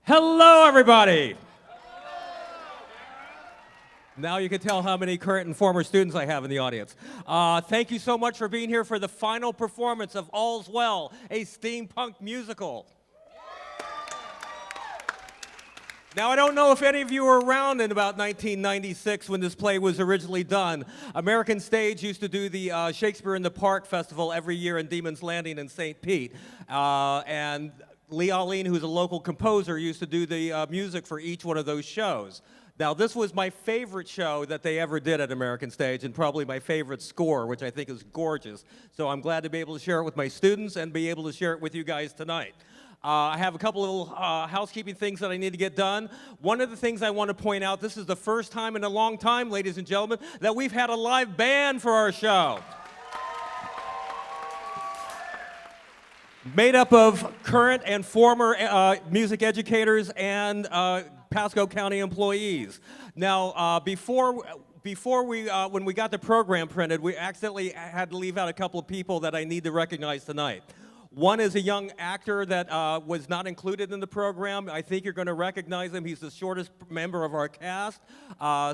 Hello, everybody. Now you can tell how many current and former students I have in the audience. Thank you so much for being here for the final performance of All's Well, a steampunk musical. Now, I don't know if any of you were around in about 1996 when this play was originally done. American Stage used to do the Shakespeare in the Park Festival every year in Demon's Landing in St. Pete. And Ahlin, who's a local composer, used to do the music for each one of those shows. Now, this was my favorite show that they ever did at American Stage, and probably my favorite score, which I think is gorgeous. So I'm glad to be able to share it with my students and be able to share it with you guys tonight. I have a couple of housekeeping things that I need to get done. One of the things I want to point out, this is the first time in a long time, ladies and gentlemen, that we've had a live band for our show. Made up of current and former music educators and Pasco County employees. Now, when we got the program printed, we accidentally had to leave out a couple of people that I need to recognize tonight. One is a young actor that was not included in the program. I think you're going to recognize him. He's the shortest member of our cast.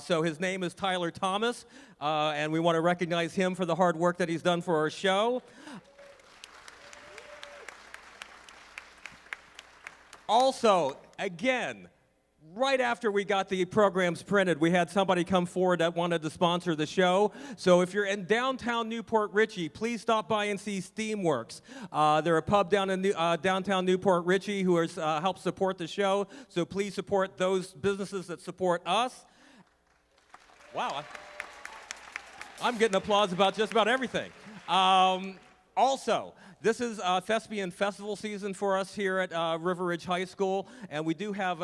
So his name is Tyler Thomas, and we want to recognize him for the hard work that he's done for our show. Also, again, right after we got the programs printed, we had somebody come forward that wanted to sponsor the show. So if you're in downtown Newport Richey, please stop by and see Steamworks. They're a pub down in downtown Newport Richey who has helped support the show. So please support those businesses that support us. Wow, I'm getting applause about just about everything. Also, this is Thespian Festival season for us here at River Ridge High School, and we do have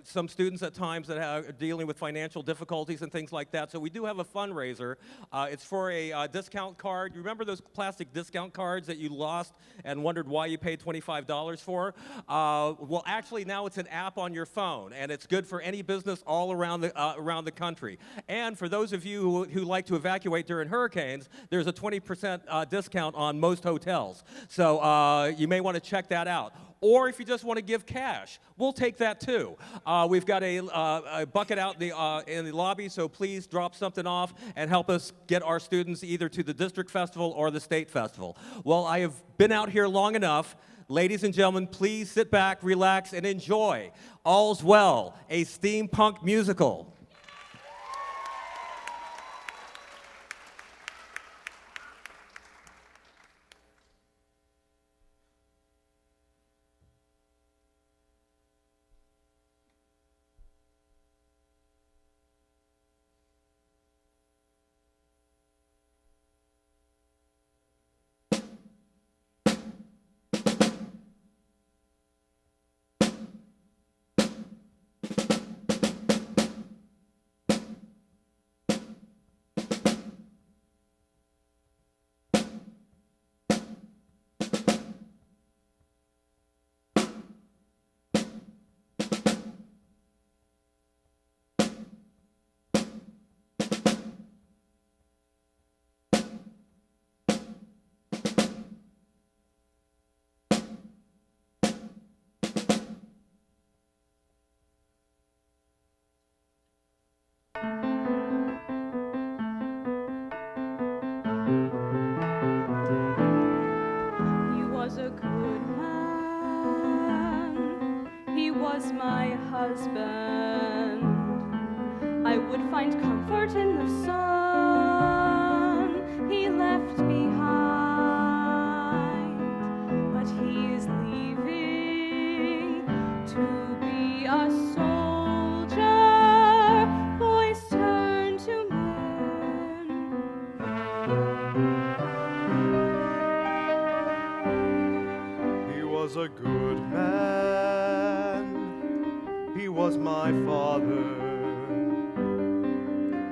some students at times that are dealing with financial difficulties and things like that, so we do have a fundraiser. It's for a discount card. You remember those plastic discount cards that you lost and wondered why you paid $25 for? Well, actually, now it's an app on your phone, and it's good for any business all around the country. And for those of you who like to evacuate during hurricanes, there's a 20% discount on most hotels. So you may want to check that out. Or if you just want to give cash, we'll take that too. We've got a bucket out in the lobby, so please drop something off and help us get our students either to the district festival or the state festival. Well, I have been out here long enough. Ladies and gentlemen, please sit back, relax, and enjoy All's Well, a steampunk musical. Husband, I would find comfort in the sun he left behind, but he's leaving to be a soldier. Boys turn to men. He was a good man. He was my father.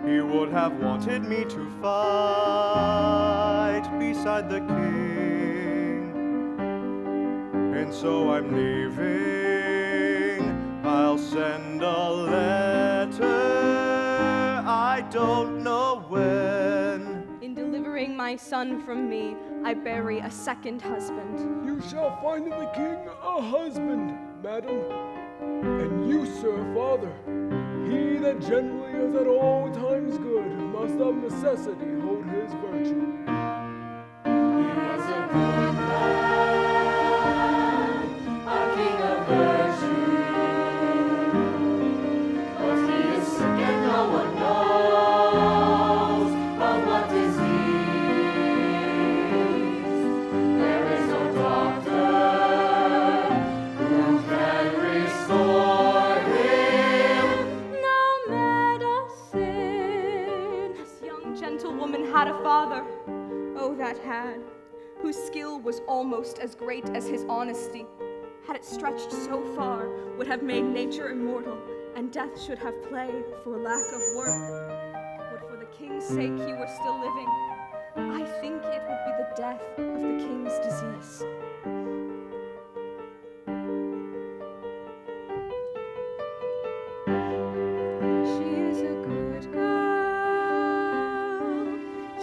He would have wanted me to fight beside the king. And so I'm leaving. I'll send a letter. I don't know when. In delivering my son from me, I bury a second husband. You shall find in the king a husband, madam. And you, sir, father, he that generally is at all times good must of necessity hold his virtue. He was a good man, a king of virtue. But he is sick and no one knows of what disease. There is no doctor who can restore him. No medicine. This young gentlewoman had a father, oh that had, whose skill was almost as great as his honesty. Had it stretched so far, would have made nature immortal, and death should have play for lack of work. Would for the king's sake he were still living, I think it would be the death of the king's disease. She is a good girl,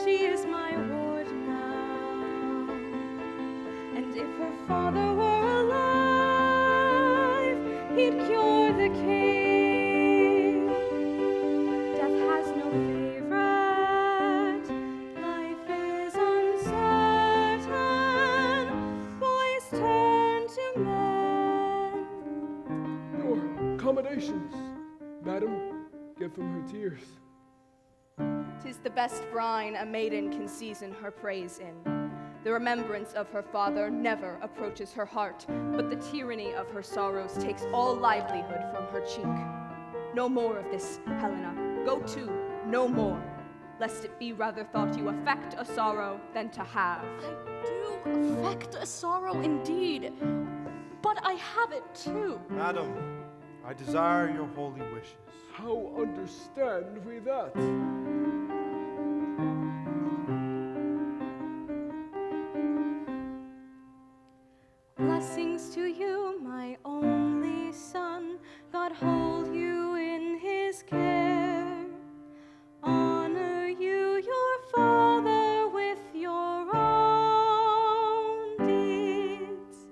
she is my ward now, and if her father were alive, he'd cure the king. Death has no favorite, life is uncertain, boys turn to men. Your accommodations, madam, give from her tears. 'Tis the best brine a maiden can season her praise in. The remembrance of her father never approaches her heart, but the tyranny of her sorrows takes all livelihood from her cheek. No more of this, Helena. Go to, no more, lest it be rather thought you affect a sorrow than to have. I do affect a sorrow indeed, but I have it too. Madam, I desire your holy wishes. How understand we that? Blessings to you, my only son. God hold you in his care. Honor you, your father, with your own deeds.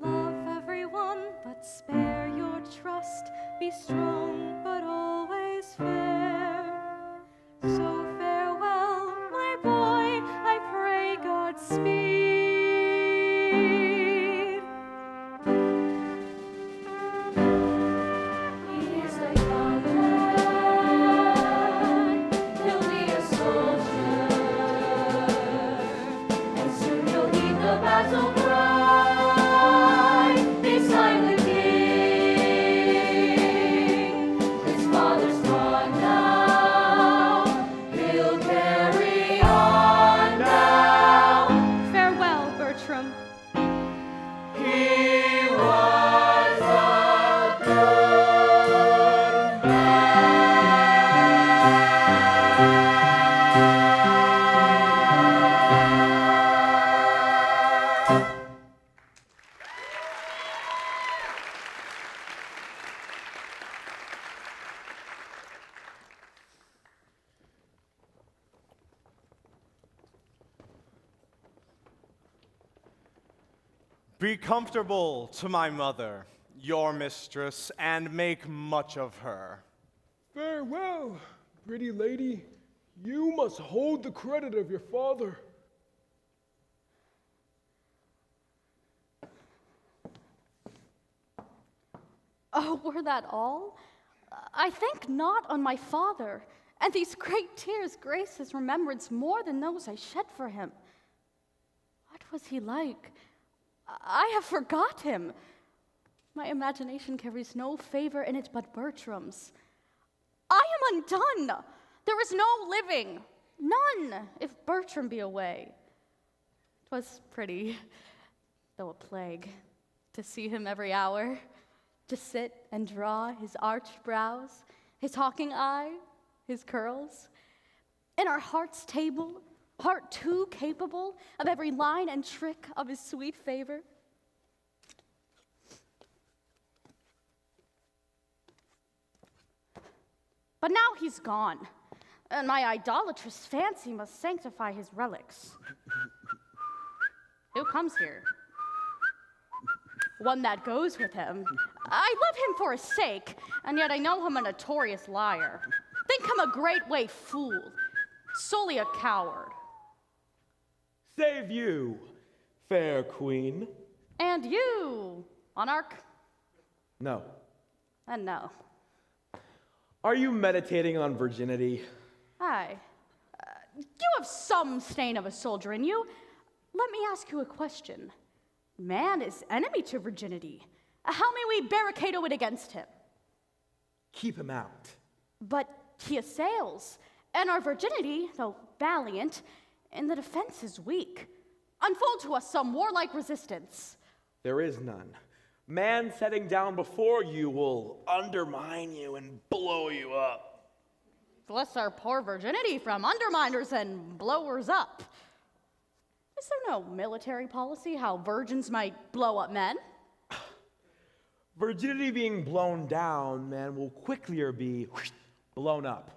Love everyone, but spare your trust. Be strong, but always fair. So farewell, my boy, I pray Godspeed. He is a young man, he'll be a soldier, and soon he'll heed the battle cry beside the king. His father's gone now, he'll carry on now. Farewell, Bertram. He was a good man. Be comfortable to my mother, your mistress, and make much of her. Farewell, pretty lady. You must hold the credit of your father. Oh, were that all? I think not on my father, and these great tears grace his remembrance more than those I shed for him. What was he like? I have forgot him. My imagination carries no favor in it but Bertram's. I am undone. There is no living, none, if Bertram be away. 'Twas pretty, though a plague, to see him every hour, to sit and draw his arched brows, his hawking eye, his curls. In our heart's table, heart too capable of every line and trick of his sweet favor. But now he's gone, and my idolatrous fancy must sanctify his relics. Who comes here? One that goes with him. I love him for his sake, and yet I know him a notorious liar. Think him a great way fool, solely a coward. Save you, fair queen. And you, monarch? No. And no. Are you meditating on virginity? Aye. You have some stain of a soldier in you. Let me ask you a question. Man is enemy to virginity. How may we barricade it against him? Keep him out. But he assails, and our virginity, though valiant, in the defense is weak. Unfold to us some warlike resistance. There is none. Man setting down before you will undermine you and blow you up. Bless our poor virginity from underminers and blowers up. Is there no military policy how virgins might blow up men? Virginity being blown down, man, will quicklier be blown up.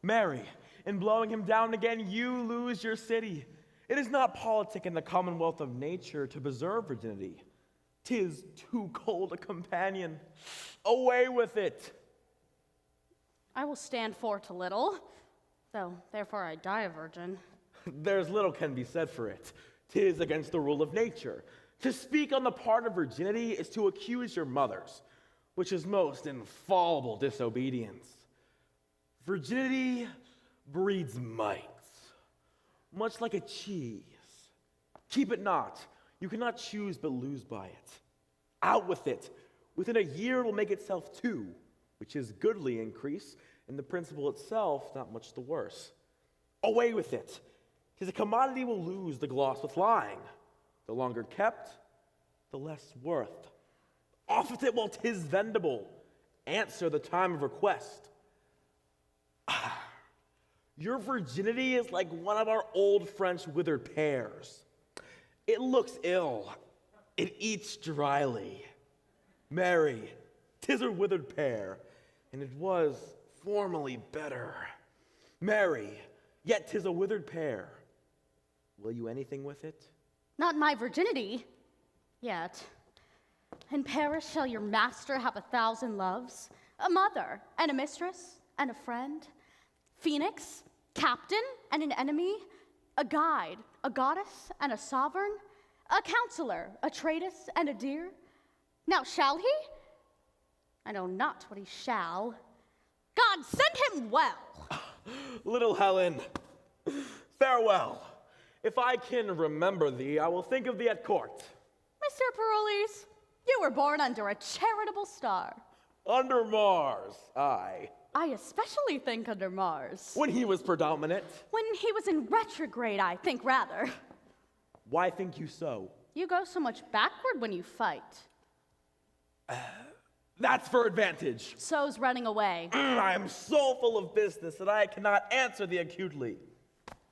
Marry, in blowing him down again, you lose your city. It is not politic in the commonwealth of nature to preserve virginity. 'Tis too cold a companion. Away with it. I will stand for't a little, though therefore I die a virgin. There's little can be said for it. 'Tis against the rule of nature. To speak on the part of virginity is to accuse your mothers, which is most infallible disobedience. Virginity breeds mites, much like a cheese. Keep it not. You cannot choose but lose by it. Out with it. Within a year it will make itself two, which is goodly increase, and the principle itself not much the worse. Away with it. 'Tis a commodity will lose the gloss with lying. The longer kept, the less worth. Off with it while 'tis vendible. Answer the time of request. Your virginity is like one of our old French withered pears. It looks ill. It eats dryly. Marry, 'tis a withered pear, and it was formerly better. Marry, yet 'tis a withered pear. Will you anything with it? Not my virginity, yet. In Paris shall your master have 1,000 loves, a mother and a mistress and a friend, phoenix, captain and an enemy, a guide, a goddess and a sovereign, a counselor, a traitress and a dear. Now shall he? I know not what he shall. God send him well. Little Helen, farewell. If I can remember thee, I will think of thee at court. Mr. Paroles, you were born under a charitable star. Under Mars, aye. I especially think under Mars. When he was predominant. When he was in retrograde, I think rather. Why think you so? You go so much backward when you fight. That's for advantage. So's running away. I am so full of business that I cannot answer thee acutely.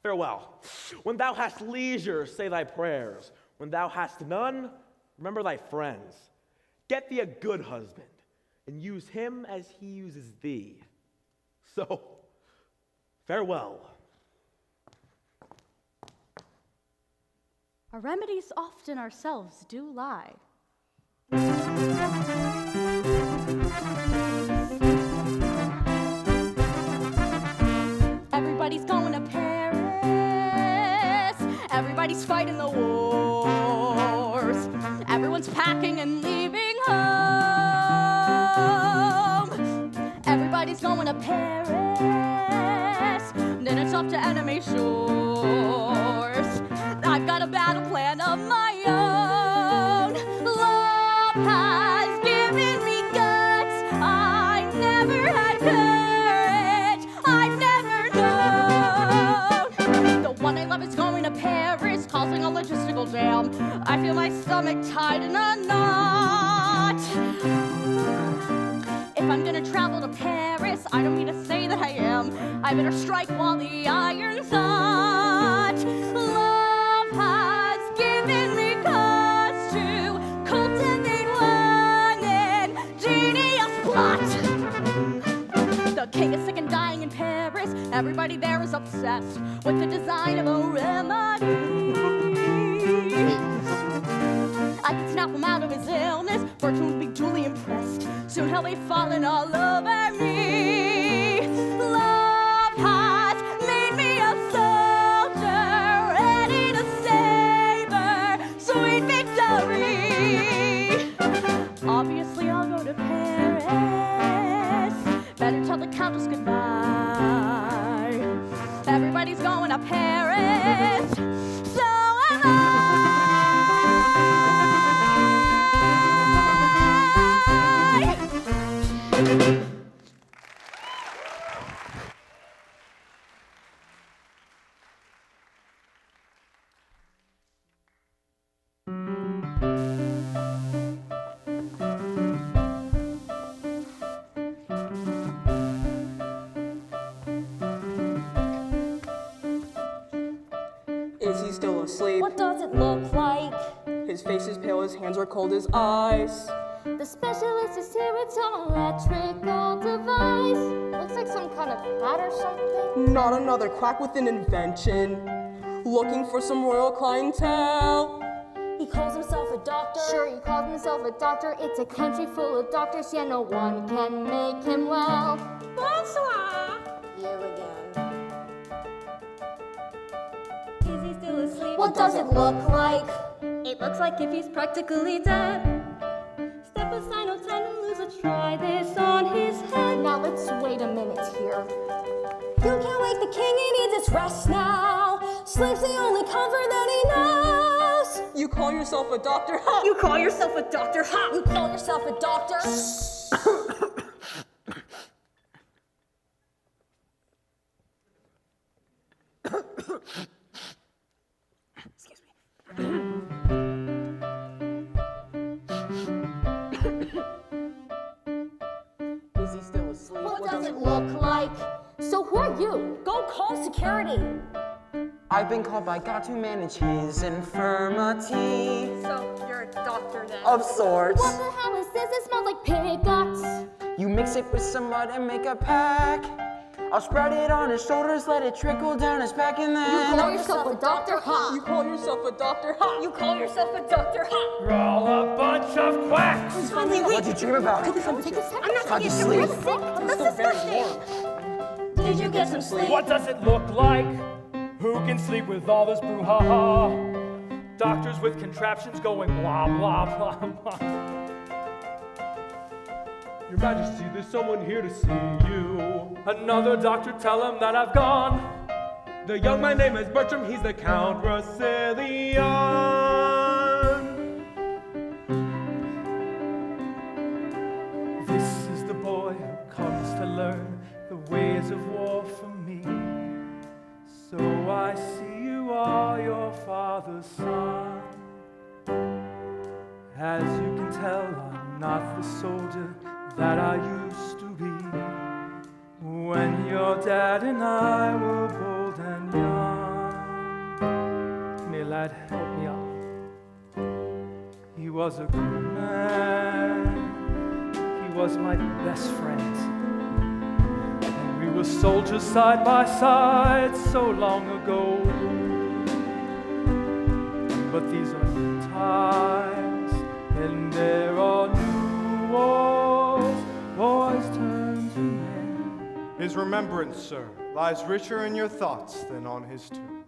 Farewell. When thou hast leisure, say thy prayers. When thou hast none, remember thy friends. Get thee a good husband, and use him as he uses thee. So, farewell. Our remedies often ourselves do lie. Everybody's going to Paris. Everybody's fighting the wars. Everyone's packing and leaving home. Everybody's going to Paris. Then it's off to enemy shores. I've got a battle plan of my own. Love has given me guts. I never had courage. I've never known. The one I love is going to Paris, causing a logistical jam. I feel my stomach tied in a knot. If I'm gonna travel to Paris, I don't need to say that I am. I better strike while the iron's hot. Love has given me cause to cultivate one ingenious plot. The king is sick and dying in Paris. Everybody there is obsessed with the design of a remedy. I can snap him out of his illness. Fortune would be duly impressed. Soon he'll be falling all over me. Love has made me a soldier, ready to savor sweet victory. Obviously, I'll go to Paris. Better tell the Countess goodbye. Everybody's going to Paris. So am I. Is he still asleep? What does it look like? His face is pale, his hands are cold, his eyes. The specialist is here with some electrical device. Looks like some kind of hat or something. Not another quack with an invention. Looking for some royal clientele. He calls himself a doctor. Sure, he calls himself a doctor. It's a country full of doctors, yeah, no one can make him well. Bonsoir. You again. Is he still asleep? What does it look like? It looks like if he's practically dead. Step aside, no time to lose. Let's try this on his head. Now let's wait a minute here. You can't wake the king, he needs his rest now. Sleep's the only comfort that he knows. You call yourself a doctor? Ha! You call yourself a doctor, huh? You call yourself a doctor? Excuse me. Is he still asleep? What does it look like? So who are you? Go call security. I've been called by God to manage his infirmity. So you're a doctor then? Of sorts. What the hell is this? It smells like pig guts. You mix it with some mud and make a pack. I'll spread it on his shoulders, let it trickle down his back, and You then... call yourself a doctor, huh? You call yourself a doctor? Ha! You call yourself a doctor, huh? You're all a bunch of quacks! What'd you dream about? Take a second. I'm not How'd you taking sleep? You're sick. That's disgusting. Did you get some sleep? What does it look like? Who can sleep with all this brouhaha? Doctors with contraptions going blah, blah, blah, blah. Your Majesty, there's someone here to see you. Another doctor, tell him that I've gone. The young man's name is Bertram, he's the Count Rosillion. This is the boy who comes to learn the ways of war from me. So I see you are your father's son. As you can tell, I'm not the soldier that I used to be. When your dad and I were bold and young. May lad, help me out. He was a good man. He was my best friend. And we were soldiers side by side so long ago. But these are new times, and there are new wars. Boys turn to men. His remembrance, sir, lies richer in your thoughts than on his tomb.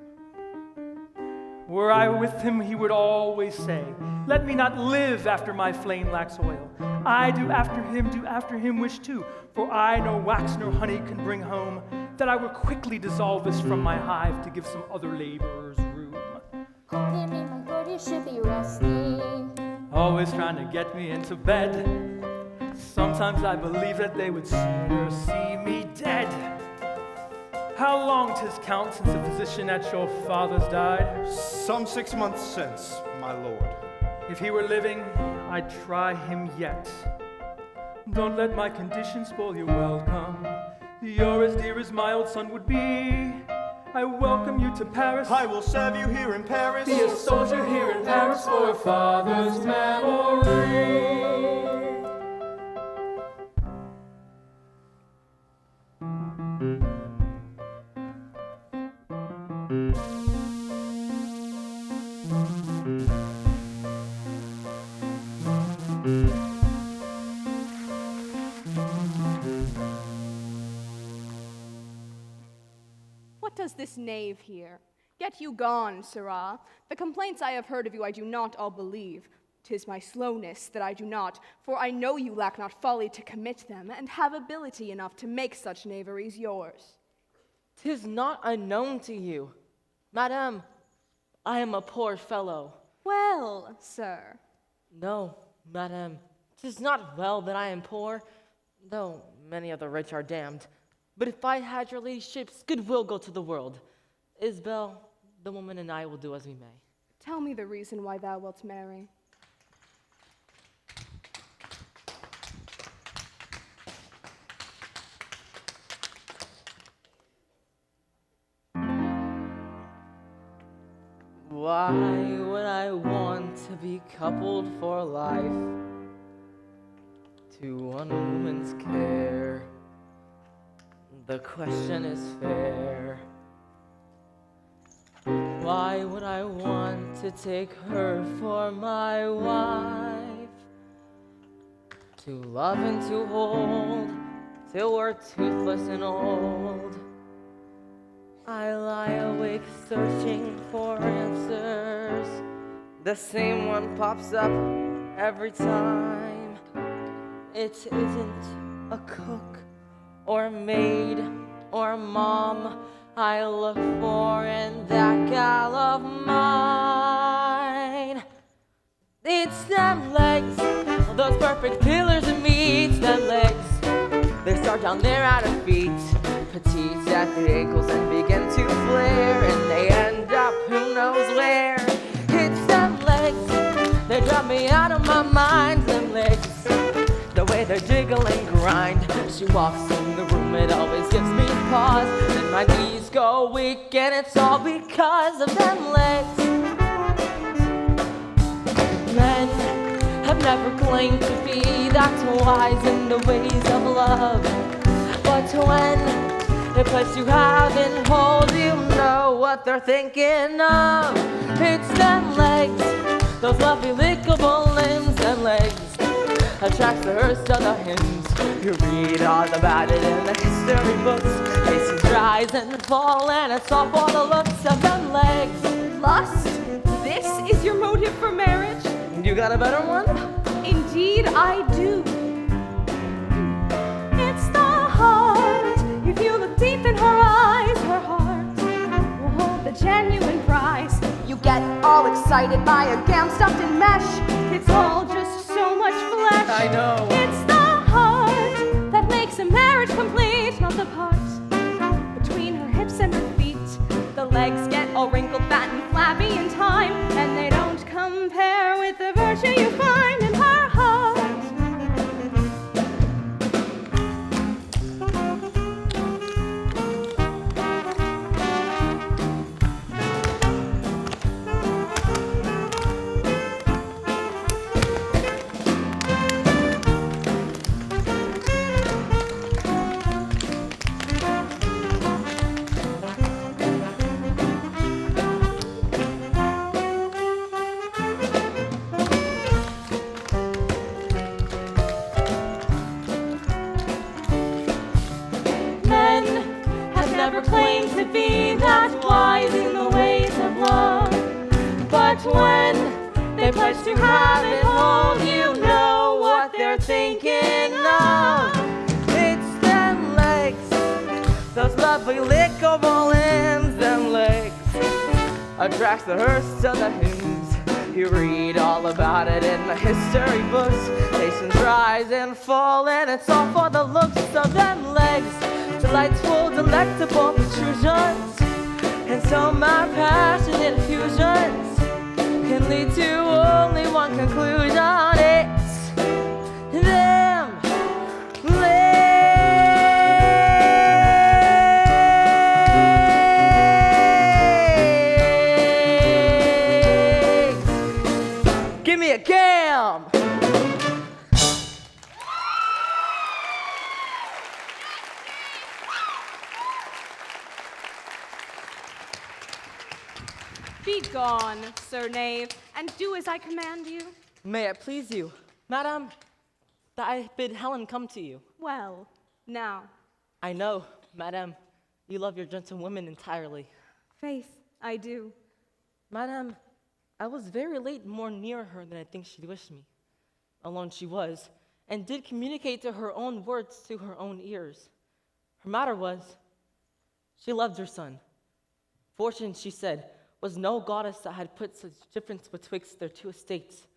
Were I with him, he would always say, let me not live after my flame lacks oil. I do after him wish too, for I no wax nor honey can bring home, that I will quickly dissolve this from my hive to give some other laborers room. Pardon me, my lord, you should be resting. Always trying to get me into bed. Sometimes I believe that they would sooner see me dead. How long 'tis count since the physician at your father's died? Some 6 months since, my lord. If he were living, I'd try him yet. Don't let my condition spoil your welcome. You're as dear as my old son would be. I welcome you to Paris. I will serve you here in Paris. Be a soldier here in Paris for a father's memory. this knave here. Get you gone, sirrah. The complaints I have heard of you I do not all believe. 'Tis my slowness that I do not, for I know you lack not folly to commit them, and have ability enough to make such knaveries yours. 'Tis not unknown to you. Madame, I am a poor fellow. Well, sir. No, madame, 'tis not well that I am poor, though many of the rich are damned. But if I had your ladyship's goodwill go to the world, Isabel, the woman and I will do as we may. Tell me the reason why thou wilt marry. Why would I want to be coupled for life to one woman's care? The question is fair. Why would I want to take her for my wife? To love and to hold till we're toothless and old. I lie awake searching for answers. The same one pops up every time. It isn't a cook or a maid or a mom I look for in that gal of mine. It's them legs, those perfect pillars of meat, them legs. They start down there at her feet, petite at the ankles and begin to flare, and they end up who knows where. It's them legs, they drive me out of my mind, them legs. The way they jiggle and grind, she walks in the room, it always gives me pause. Then my knees go weak, and it's all because of them legs. Men have never claimed to be that wise in the ways of love, but when they place you have and hold, you know what they're thinking of. It's them legs, those lovely lickable limbs, them legs. Attracts the hearse of the hymns. You read all about it in the history books. Faces rise and fall, and it's all for the looks of them legs. Lust? This is your motive for marriage? You got a better one? Indeed, I do. It's the heart. If you look deep in her eyes, her heart will hold the genuine prize. You get all excited by a gam stuffed in mesh. It's all just so much flesh. I know. It's the heart that makes a marriage complete, not the part between her hips and her feet. The legs get all wrinkled, fat, and flabby in time, and they don't compare with the virtue you find in her heart. Claim to be that wise in the ways of love, but when they pledge to have and hold, you know what they're thinking of. It's them legs, those lovely lickable limbs, them legs. Attracts the hearse to the hymns. You read all about it in the history books. Nations rise and fall, and it's all for the looks of them legs. Delightful, delectable protrusions, and so my passionate effusions can lead to only one conclusion. It's them legs. Give me a gam. Be gone, sir knave, and do as I command you. May it please you, madam, that I bid Helen come to you. Well, now. I know, madam, you love your gentlewomen entirely. Faith, I do. Madame, I was very late, more near her than I think she'd wish me. Alone she was, and did communicate to her own words to her own ears. Her matter was, she loved her son. Fortune, she said, was no goddess that had put such difference betwixt their two estates.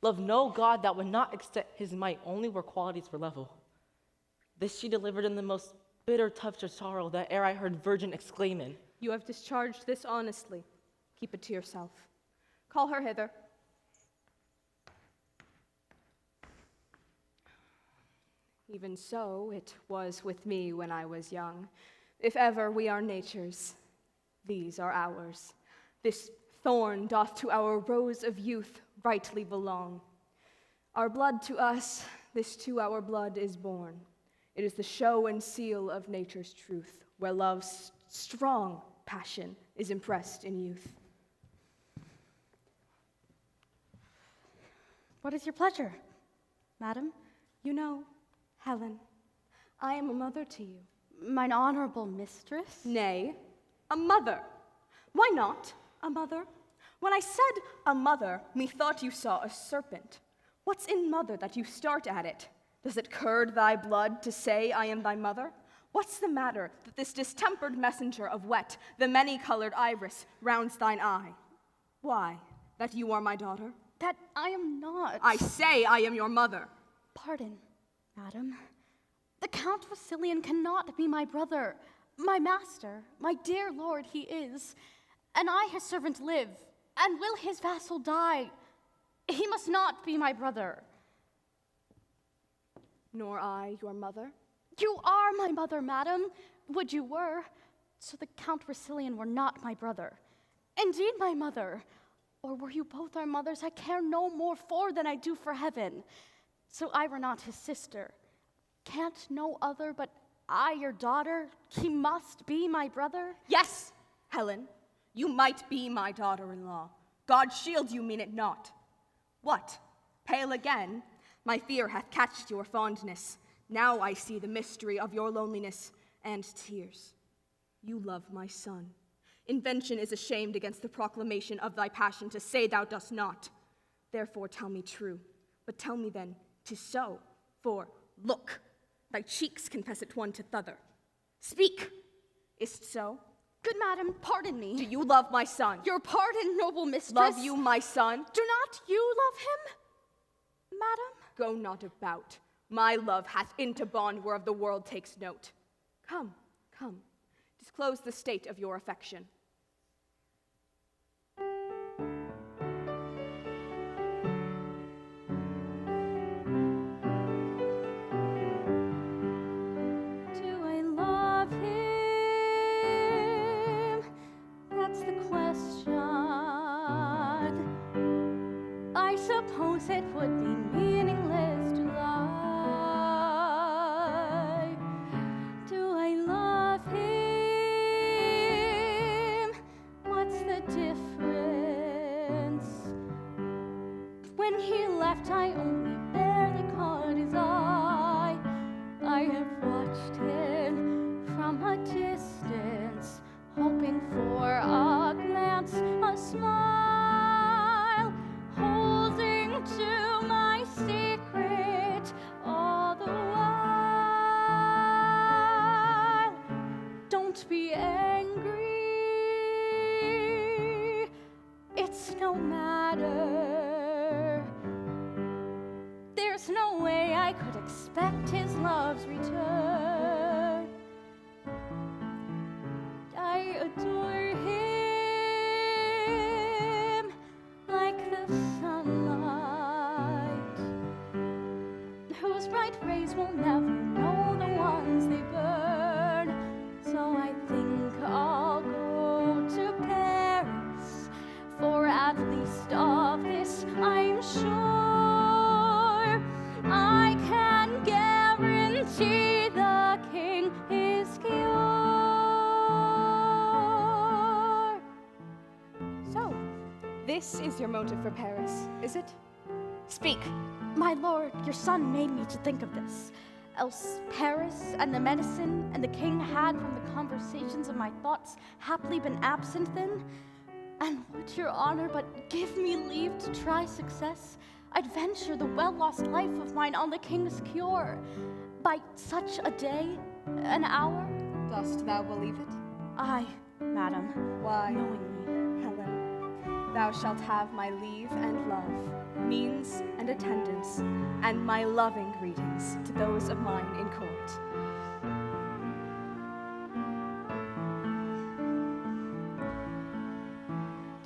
Loved no god that would not extend his might only where qualities were level. This she delivered in the most bitter touch of sorrow that e'er I heard virgin exclaiming. You have discharged this honestly. Keep it to yourself. Call her hither. Even so, it was with me when I was young. If ever we are nature's, these are ours. This thorn doth to our rose of youth rightly belong. Our blood to us, this to our blood is born. It is the show and seal of nature's truth, where love's strong passion is impressed in youth. What is your pleasure, madam? You know, Helen, I am a mother to you. Mine honorable mistress? Nay, a mother. Why not a mother? When I said a mother, methought you saw a serpent. What's in mother that you start at it? Does it curd thy blood to say I am thy mother? What's the matter that this distempered messenger of wet, the many-colored iris, rounds thine eye? Why, that you are my daughter? That I am not. I say I am your mother. Pardon, madam. The Count Rousillon cannot be my brother, my master, my dear lord he is, and I his servant live, and will his vassal die. He must not be my brother. Nor I your mother? You are my mother, madam. Would you were, so the Count Rousillon were not my brother. Indeed, my mother. Or were you both our mothers, I care no more for than I do for heaven. So I were not his sister. Can't no other but I, your daughter, he must be my brother? Yes, Helen, you might be my daughter-in-law. God shield you mean it not. What, pale again? My fear hath catched your fondness. Now I see the mystery of your loneliness and tears. You love my son. Invention is ashamed against the proclamation of thy passion to say thou dost not. Therefore tell me true, but tell me then 'tis so, for look, thy cheeks confess it one to t'other. Speak, is't so? Good madam, pardon me. Do you love my son? Your pardon, noble mistress. Love you my son? Do not you love him, madam? Go not about. My love hath into bond whereof the world takes note. Come, come, disclose the state of your affection. Suppose it would be meaningless to lie. Do I love him? What's the difference? When he left, I only barely caught his eye. I have watched him from a distance, hoping for a glance, a smile, holding to my secret all the while. Don't be angry, it's no matter. There's no way I could expect his love's return. I adore him like the sunlight, whose bright rays will never know the ones they burn. So I think I'll go to Paris, for at least of this I'm sure. I can guarantee the king is cure. So, this is your motive for Paris, is it? Speak. My lord, your son made me to think of this. else Paris and the medicine and the king had from the conversations of my thoughts haply been absent then? And would your honor but give me leave to try success, I'd venture the well-lost life of mine on the king's cure. By such a day, an hour? Dost thou believe it? Aye, madam. Why? Knowingly. Helen, thou shalt have my leave and love, means and attendance, and my loving greetings to those of mine in court.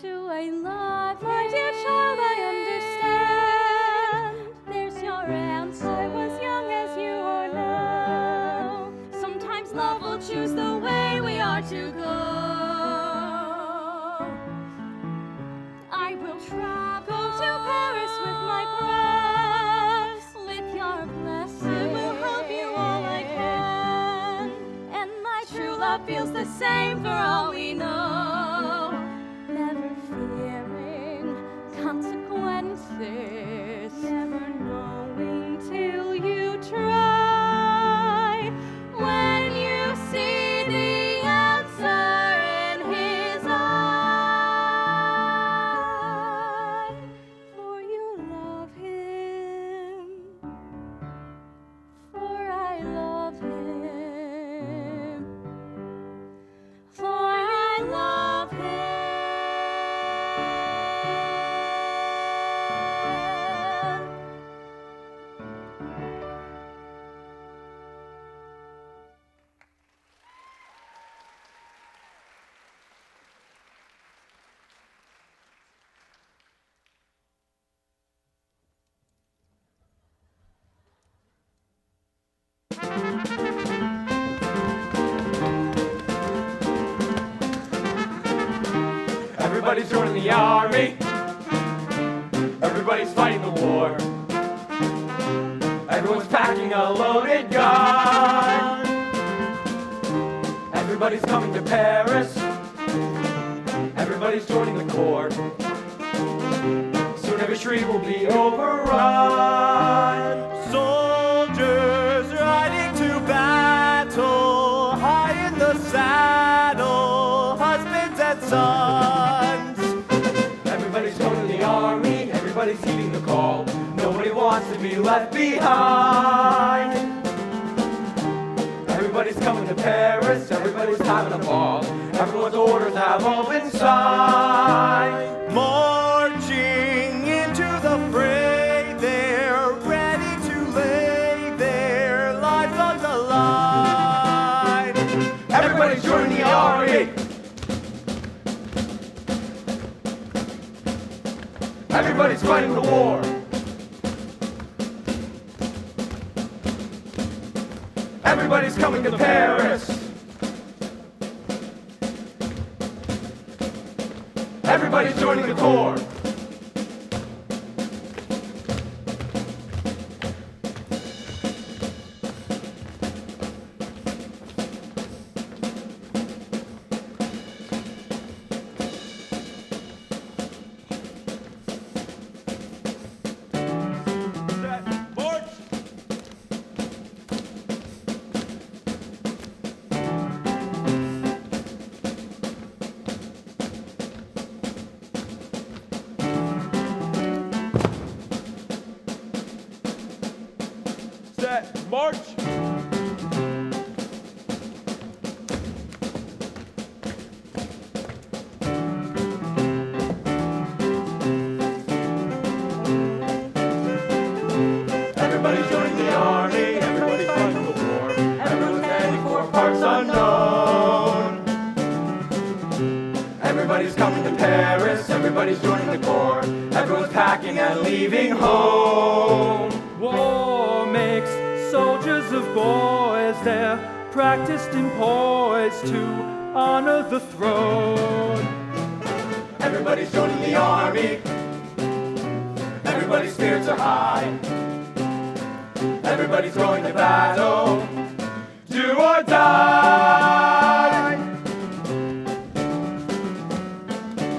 Do I love my dear child? I understand. There's your answer. I was young as you are now. Sometimes love will choose the way we are to go. I will travel to Paris with my prayers. With your blessing, will help you all I can. And my true love feels the same for all we know. Never fearing consequences, never knowing till you try. When you see the answer in his eye, for you love him, for I love him, for I love him. Everybody's joining the army. Everybody's fighting the war. Everyone's packing a loaded gun. Everybody's coming to Paris. Everybody's joining the corps. Soon every street will be overrun. Soldiers riding to battle, high in the saddle, husbands and sons. Everybody's going to the army, everybody's heeding the call. Nobody wants to be left behind. Everybody's coming to Paris, everybody's having a ball. Everyone's orders have all been signed. Marching into the fray, they're ready to lay their lives on the line. Everybody's joining the army. Everybody's fighting the war. Everybody's coming to Paris. Everybody's joining the corps. March! Everybody's joining the army, everybody's fighting the war. Everyone's heading for parts unknown. Everybody's coming to Paris, everybody's joining the corps. Everyone's packing and leaving home. War makes soldiers of boys, they're practiced and poised to honor the throne. Everybody's joining the army. Everybody's spirits are high. Everybody's going to battle. Do or die.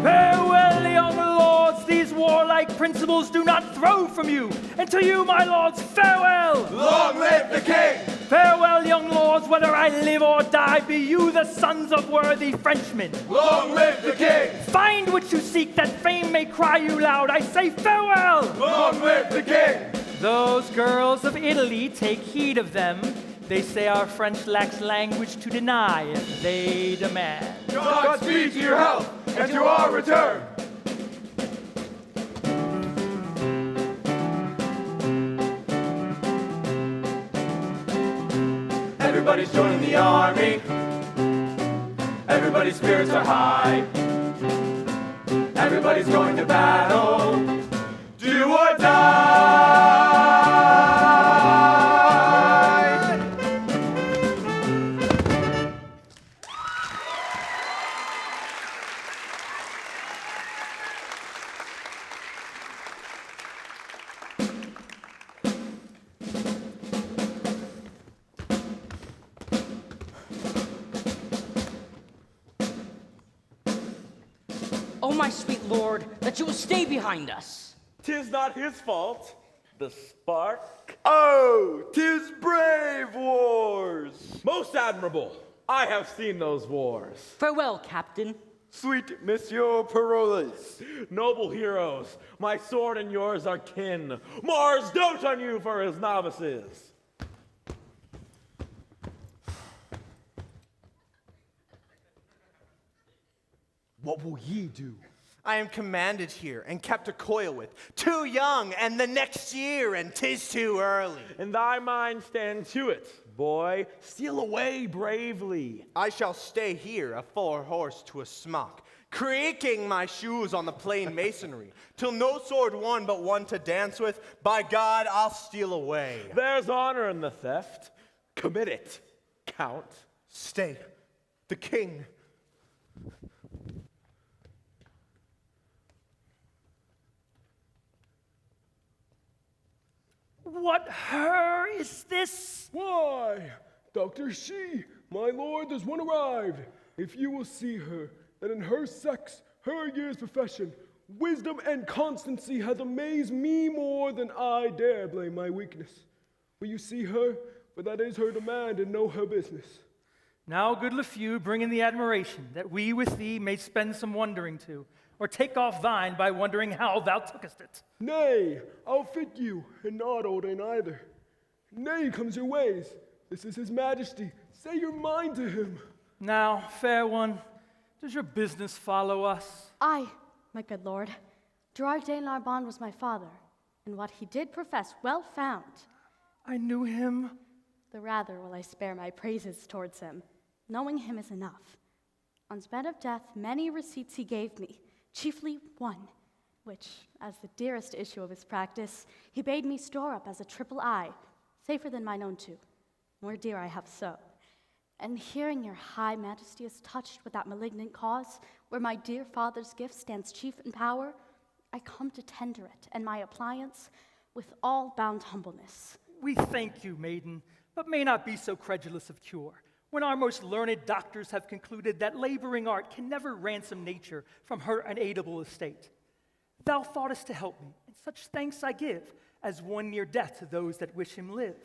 Farewell, young lords, these warlike principles do not throw from you. And to you, my lords, farewell! Long live the king! Farewell, young lords, whether I live or die, be you the sons of worthy Frenchmen. Long live the king! Find what you seek, that fame may cry you loud. I say farewell! Long live the king! Those girls of Italy, take heed of them. They say our French lacks language to deny if they demand. Godspeed to your health and to our return! Everybody's joining the army. Everybody's spirits are high. Everybody's going to battle. Do or die. Oh, my sweet lord, that you will stay behind us. 'Tis not his fault. The spark. Oh, 'tis brave wars. Most admirable. I have seen those wars. Farewell, Captain. Sweet Monsieur Paroles. Noble heroes, my sword and yours are kin. Mars dote on you for his novices. What will ye do? I am commanded here and kept a coil with. Too young, and the next year, and 'tis too early. In thy mind stand to it, boy. Steal away bravely. I shall stay here, a 4-horse to a smock, creaking my shoes on the plain masonry, till no sword won but one to dance with. By God, I'll steal away. There's honor in the theft. Commit it, Count. Stay, the king. What her is this? Why, Dr. She, my lord, there's one arrived. If you will see her, that in her sex, her year's profession, wisdom and constancy hath amazed me more than I dare blame my weakness. Will you see her? For that is her demand, and know her business. Now, good Lafew, bring in the admiration, that we with thee may spend some wondering to, or take off thine by wondering how thou tookest it. Nay, I'll fit you, and not old ain't either. Nay comes your ways. This is his majesty. Say your mind to him. Now, fair one, does your business follow us? I, my good lord, Gerard de Narbonne was my father, and what he did profess well found. I knew him. The rather will I spare my praises towards him. Knowing him is enough. On bed of death, many receipts he gave me, chiefly one, which, as the dearest issue of his practice, he bade me store up as a triple eye, safer than mine own two, more dear I have so. And hearing your high majesty is touched with that malignant cause, where my dear father's gift stands chief in power, I come to tender it, and my appliance, with all bound humbleness. We thank you, maiden, but may not be so credulous of cure, when our most learned doctors have concluded that laboring art can never ransom nature from her unaidable estate. Thou thoughtest to help me, and such thanks I give, as one near death to those that wish him live.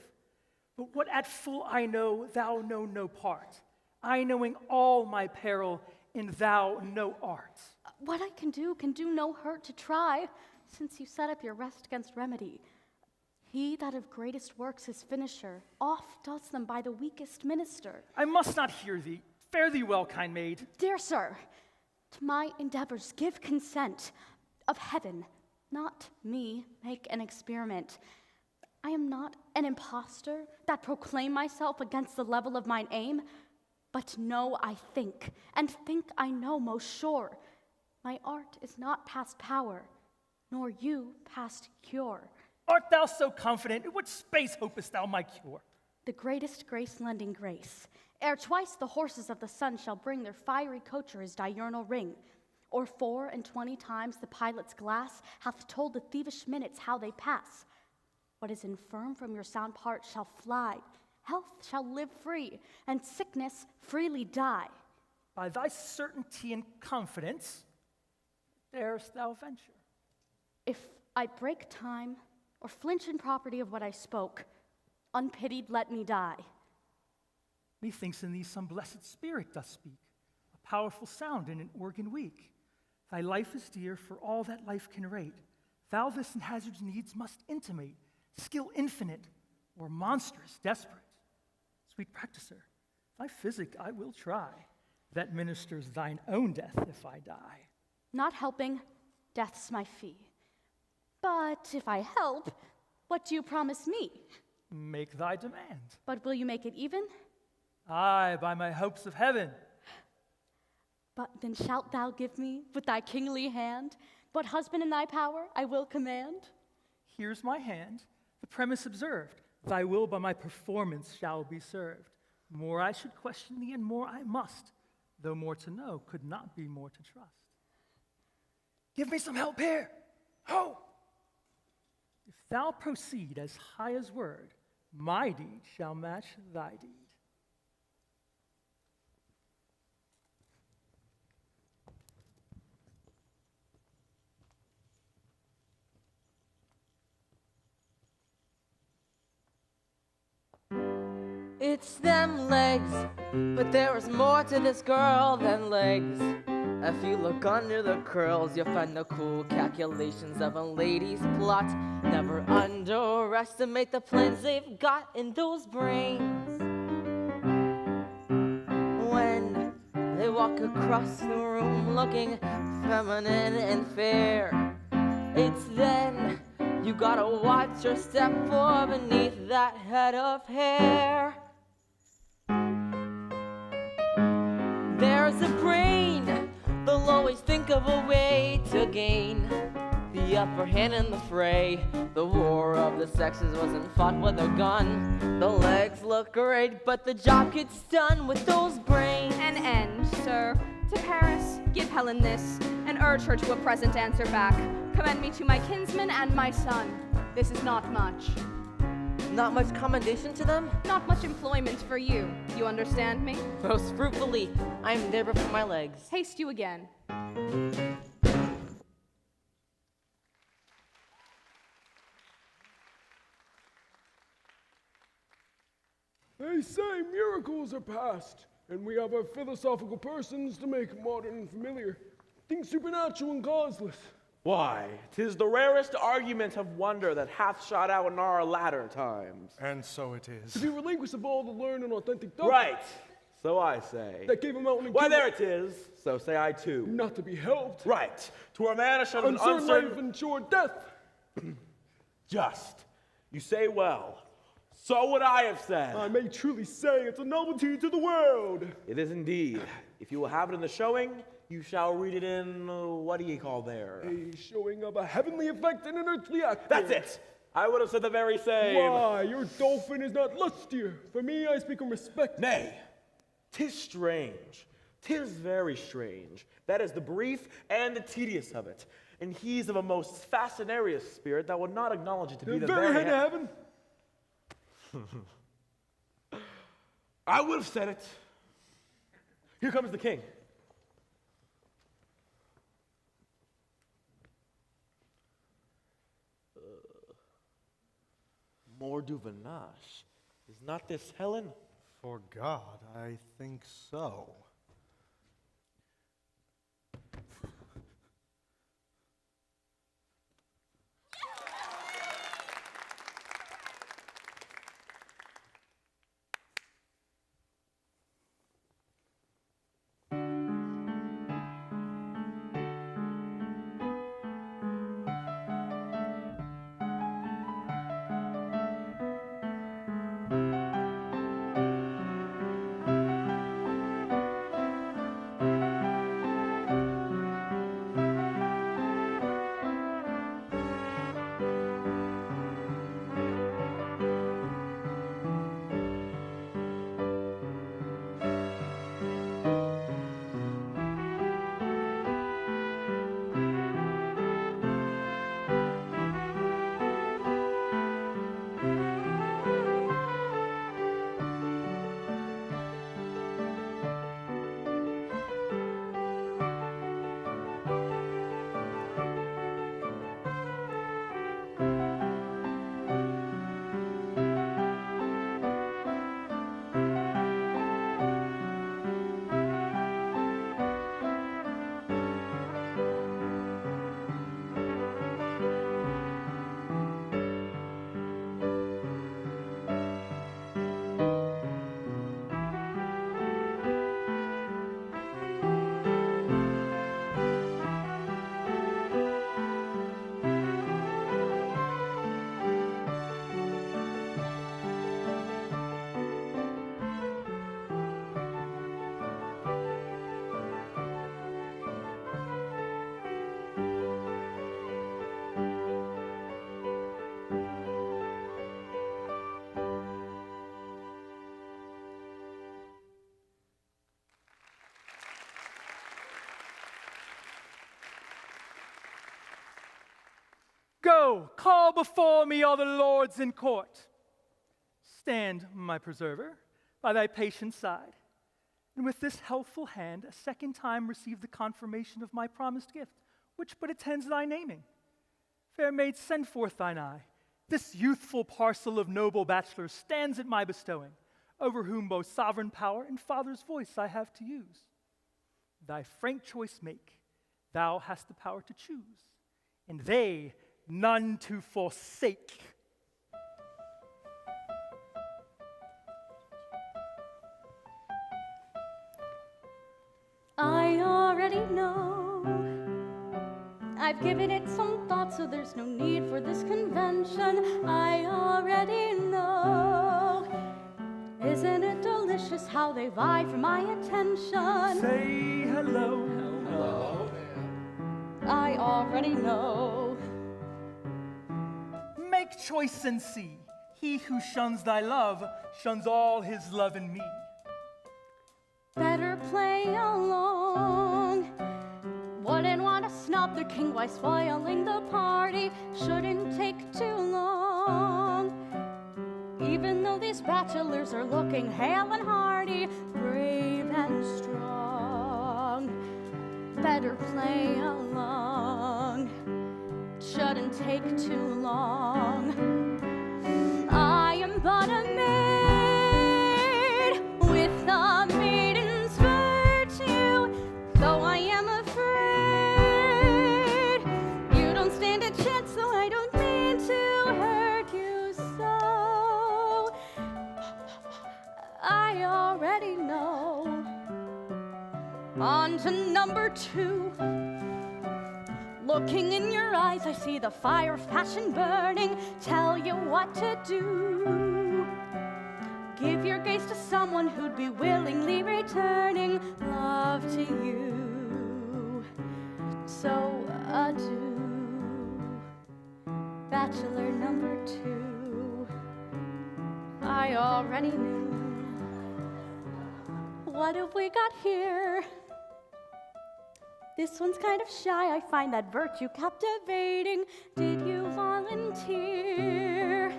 But what at full I know, thou know no part, I knowing all my peril, and thou no art. What I can do no hurt to try, since you set up your rest against remedy. He that of greatest works is finisher, oft does them by the weakest minister. I must not hear thee. Fare thee well, kind maid. Dear sir, to my endeavors give consent. Of heaven, not me, make an experiment. I am not an impostor that proclaim myself against the level of mine aim, but know I think, and think I know most sure. My art is not past power, nor you past cure. Art thou so confident? In what space hopest thou my cure? The greatest grace-lending grace. Ere twice the horses of the sun shall bring their fiery coacher his diurnal ring, or 24 times the pilot's glass hath told the thievish minutes how they pass. What is infirm from your sound part shall fly, health shall live free, and sickness freely die. By thy certainty and confidence, darest thou venture? If I break time or flinch in property of what I spoke. Unpitied, let me die. Methinks in thee some blessed spirit doth speak, a powerful sound in an organ weak. Thy life is dear for all that life can rate. Thou this in hazards needs must intimate, skill infinite or monstrous desperate. Sweet practicer, thy physic I will try, that ministers thine own death if I die. Not helping, death's my fee. But if I help, what do you promise me? Make thy demand. But will you make it even? Aye, by my hopes of heaven. But then shalt thou give me, with thy kingly hand, what husband in thy power I will command? Here's my hand, the premise observed. Thy will by my performance shall be served. More I should question thee, and more I must, though more to know could not be more to trust. Give me some help here. Ho! If thou proceed as high as word, my deed shall match thy deed. It's them legs, but there is more to this girl than legs. If you look under the curls, you'll find the cool calculations of a lady's plot. Never underestimate the plans they've got in those brains. When they walk across the room looking feminine and fair, it's then you gotta watch your step, for beneath that head of hair there's a brain. They'll always think of a way to gain the upper hand in the fray. The war of the sexes wasn't fought with a gun. The legs look great, but the job gets done with those brains. An end, sir. To Paris, give Helen this, and urge her to a present answer back. Commend me to my kinsman and my son. This is not much. Not much commendation to them? Not much employment for you. You understand me? Most fruitfully, I'm there before my legs. Haste you again. They say miracles are past, and we have our philosophical persons to make modern and familiar. Things supernatural and causeless. Why, 'tis the rarest argument of wonder that hath shot out in our latter times. And so it is. To be relinquished of all the learned and authentic doctrine. Right, so I say. That gave him out and Why, there it is, so say I too. Not to be helped. Right, to a man assured of Uncertain uncertain life and sure death. Just, you say well. So would I have said. I may truly say it's a novelty to the world. It is indeed. If you will have it in the showing, you shall read it in, what do you call there? A showing of a heavenly effect in an earthly act. That's it! I would have said the very same. Why, your dolphin is not lustier. For me, I speak in respect. Nay, 'tis strange. 'Tis very strange. That is the brief and the tedious of it. And he's of a most fascinarious spirit that would not acknowledge it to be the very very head of heaven. I would have said it. Here comes the king. More du Venache. Is not this Helen? For God, I think so. Go, call before me all the lords in court. Stand, my preserver, by thy patient side, and with this healthful hand a second time receive the confirmation of my promised gift, which but attends thy naming. Fair maid, send forth thine eye. This youthful parcel of noble bachelors stands at my bestowing, over whom both sovereign power and father's voice I have to use. Thy frank choice make, thou hast the power to choose, and they none to forsake. I already know. I've given it some thought, so there's no need for this convention. I already know. Isn't it delicious how they vie for my attention? Say hello. Hello. I already know. Make choice and see. He who shuns thy love shuns all his love in me. Better play along. Wouldn't want to snub the king by spoiling the party. Shouldn't take too long. Even though these bachelors are looking hale and hearty, brave and strong. Better play along. Shouldn't take too long. I am but a maid with a maiden's virtue, though I am afraid you don't stand a chance, so I don't mean to hurt you so. I already know. On to number 2. Looking in your eyes, I see the fire of passion burning. Tell you what to do. Give your gaze to someone who'd be willingly returning love to you. So adieu, bachelor number 2. I already knew. What have we got here? This one's kind of shy, I find that virtue captivating. Did you volunteer?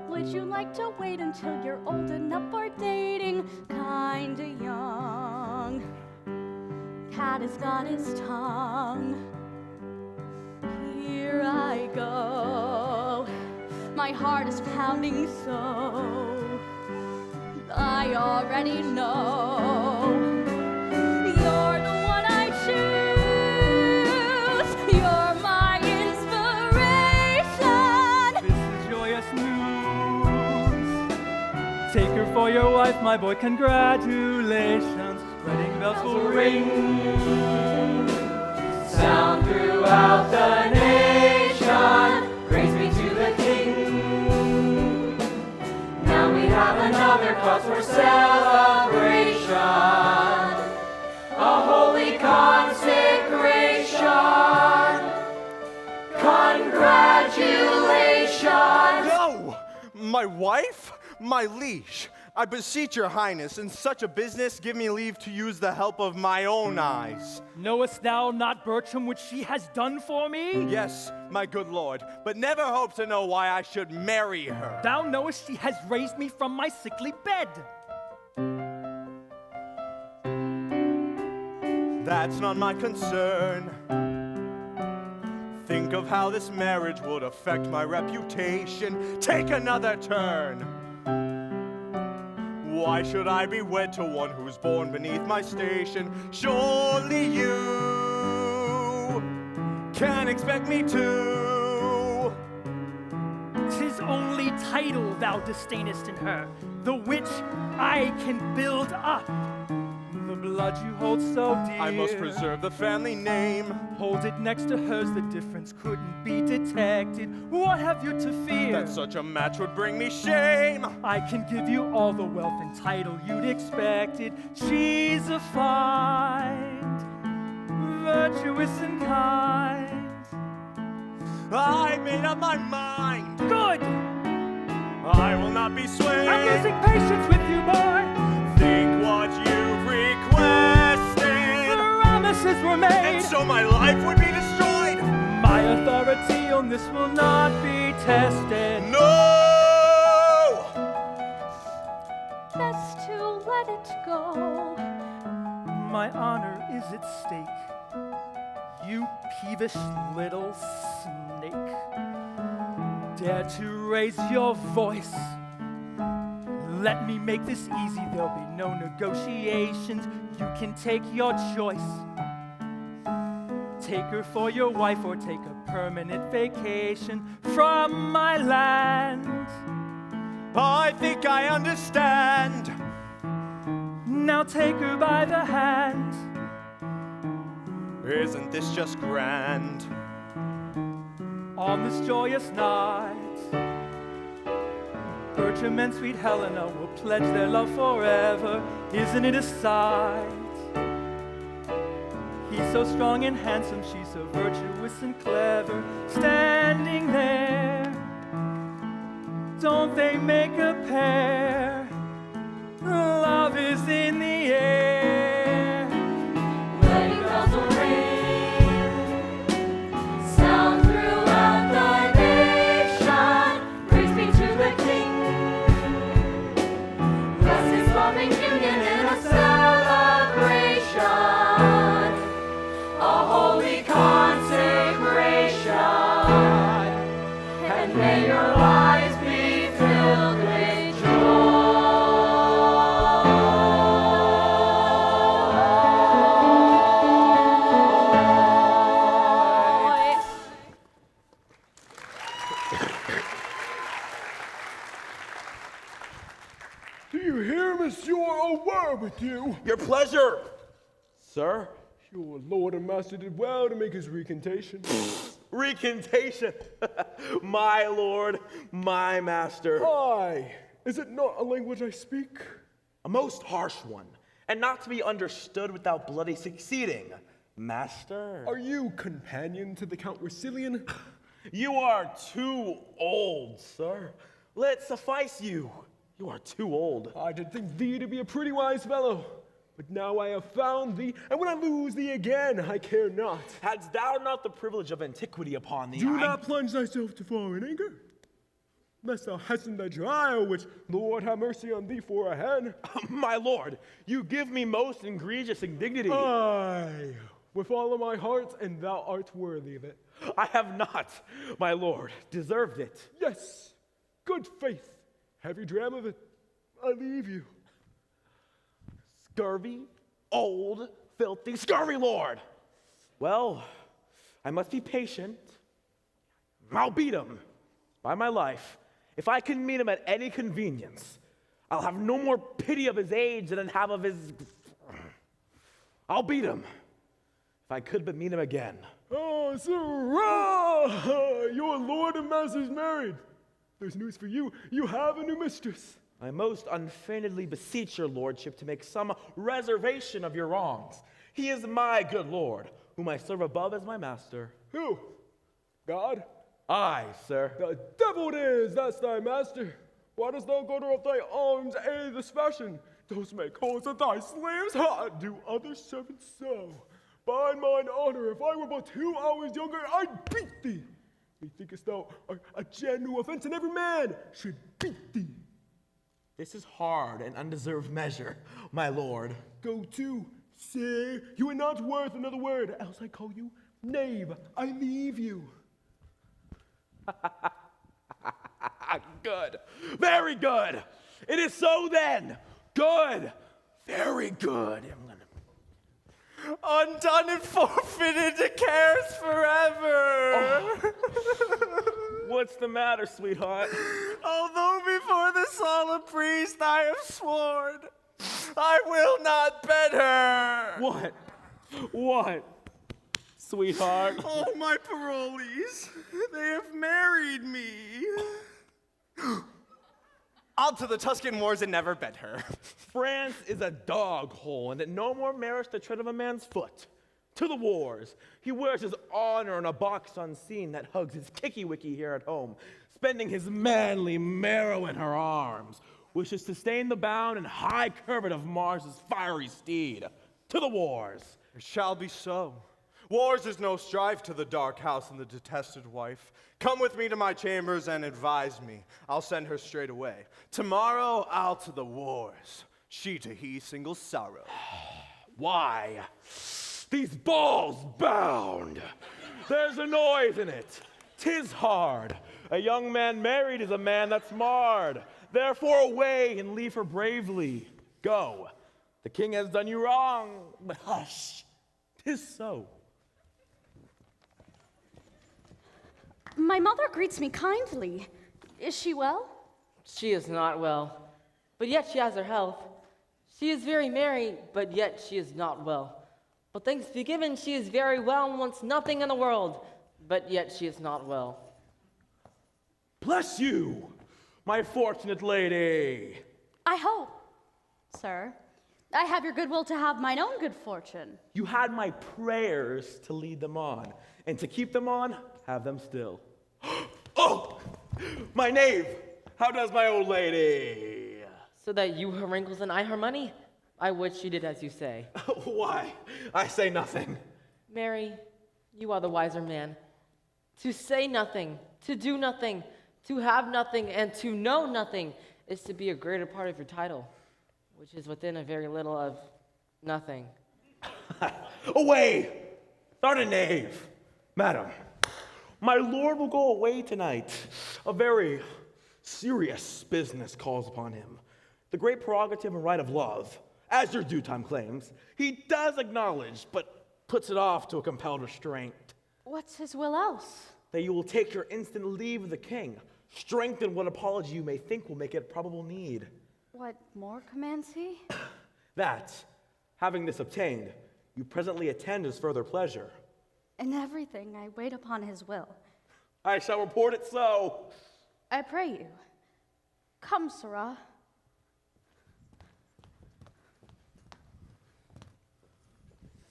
Would you like to wait until you're old enough for dating? Kinda young. Cat has got his tongue. Here I go. My heart is pounding so. I already know. You're the one I choose. You're my inspiration. This is joyous news. Take her for your wife, my boy, congratulations. Wedding bells will ring. Sound throughout the nation. Praise be to the King. Now we have another cause for celebration. A holy consecration. Congratulations! No! My wife? My liege. I beseech your highness, in such a business, give me leave to use the help of my own eyes. Knowest thou not, Bertram, what she has done for me? Yes, my good lord, but never hope to know why I should marry her. Thou knowest she has raised me from my sickly bed. That's not my concern. Think of how this marriage would affect my reputation. Take another turn. Why should I be wed to one who's born beneath my station? Surely you can't expect me to. 'Tis only title thou disdainest in her, the which I can build up. The blood you hold so dear, I must preserve the family name. Hold it next to hers, the difference couldn't be detected. What have you to fear? That such a match would bring me shame. I can give you all the wealth and title you'd expected. She's a fine, virtuous and kind. I made up my mind. Good! I will not be swayed. I'm losing patience with you, boy. Think what you've requested. Promises were made. And so my life would be destroyed. My authority fidelity on this will not be tested. No! Best to let it go. My honor is at stake. You peevish little snake. Dare to raise your voice. Let me make this easy, there'll be no negotiations. You can take your choice. Take her for your wife or take a permanent vacation from my land. I think I understand. Now take her by the hand. Isn't this just grand? On this joyous night, Bertram and sweet Helena will pledge their love forever. Isn't it a sight? He's so strong and handsome, she's so virtuous and clever. Standing there, don't they make a pair? Love is in the air. Wedding bells will ring, sound throughout the nation. Praise be to the King. Bless his loving union in a celebration, a holy consecration. And may your lives be filled with joy. Do you hear, monsieur? A word with you. Your pleasure, sir. Your lord and master did well to make his recantation. Recantation. My lord, my master. Aye. Is it not a language I speak? A most harsh one, and not to be understood without bloody succeeding. Master. Are you companion to the Count Racilian? You are too old, sir. Let suffice you. You are too old. I did think thee to be a pretty wise fellow. But now I have found thee, and when I lose thee again, I care not. Hadst thou not the privilege of antiquity upon thee, Do not plunge thyself too far in anger, lest thou hasten the trial, which Lord have mercy on thee for a hen. My lord, you give me most egregious indignity. Aye, with all of my heart, and thou art worthy of it. I have not, my lord, deserved it. Yes, good faith. Heavy dram of it. I leave you. Scurvy, old, filthy, scurvy lord. Well, I must be patient. I'll beat him by my life. If I can meet him at any convenience, I'll have no more pity of his age than I have of his... I'll beat him. If I could but meet him again. Oh, sirrah! Your lord and master's married. There's news for you. You have a new mistress. I most unfeignedly beseech your lordship to make some reservation of your wrongs. He is my good lord, whom I serve above as my master. Who? God? Aye, sir. The devil it is, that's thy master. Why dost thou go to up thy arms aid this fashion? Those make holes of thy slaves hard, do other servants so. By mine honor, if I were but 2 hours younger, I'd beat thee. Methinkest thou art a genuine offense, and every man should beat thee. This is hard and undeserved measure, my lord. Go to, sir. You are not worth another word, else I call you knave. I leave you. Good. Very good. It is so then. Good. Very good. Undone and forfeited to cares forever. Oh. What's the matter, sweetheart? Although before the solemn priest I have sworn, I will not bed her. What? What? Sweetheart? Oh, my parolees, they have married me. I'll to the Tuscan wars and never bed her. France is a dog hole, and that no more merits the tread of a man's foot. To the wars. He wears his honor in a box unseen that hugs his kicky-wicky here at home, spending his manly marrow in her arms, wishes to sustain the bound and high curvet of Mars' fiery steed. To the wars. It shall be so. Wars is no strife to the dark house and the detested wife. Come with me to my chambers and advise me. I'll send her straight away. Tomorrow I'll to the wars. She to he single sorrow. Why? These balls bound. There's a noise in it. 'Tis hard. A young man married is a man that's marred. Therefore away and leave her bravely. Go. The king has done you wrong, but hush. 'Tis so. My mother greets me kindly. Is she well? She is not well, but yet she has her health. She is very merry, but yet she is not well. But thanks be given, she is very well and wants nothing in the world, but yet she is not well. Bless you, my fortunate lady. I hope, sir, I have your goodwill to have mine own good fortune. You had my prayers to lead them on, and to keep them on, have them still. Oh, my knave, how does my old lady? So that you her wrinkles and I her money? I would she did as you say. Why? I say nothing. Mary, you are the wiser man. To say nothing, to do nothing, to have nothing, and to know nothing is to be a greater part of your title, which is within a very little of nothing. Away! Not a knave. Madam, my lord will go away tonight. A very serious business calls upon him. The great prerogative and right of love, as your due time claims, he does acknowledge, but puts it off to a compelled restraint. What's his will else? That you will take your instant leave of the king, strengthen what apology you may think will make it probable need. What more commands he? That, having this obtained, you presently attend his further pleasure. In everything I wait upon his will. I shall report it so. I pray you. Come, sirrah.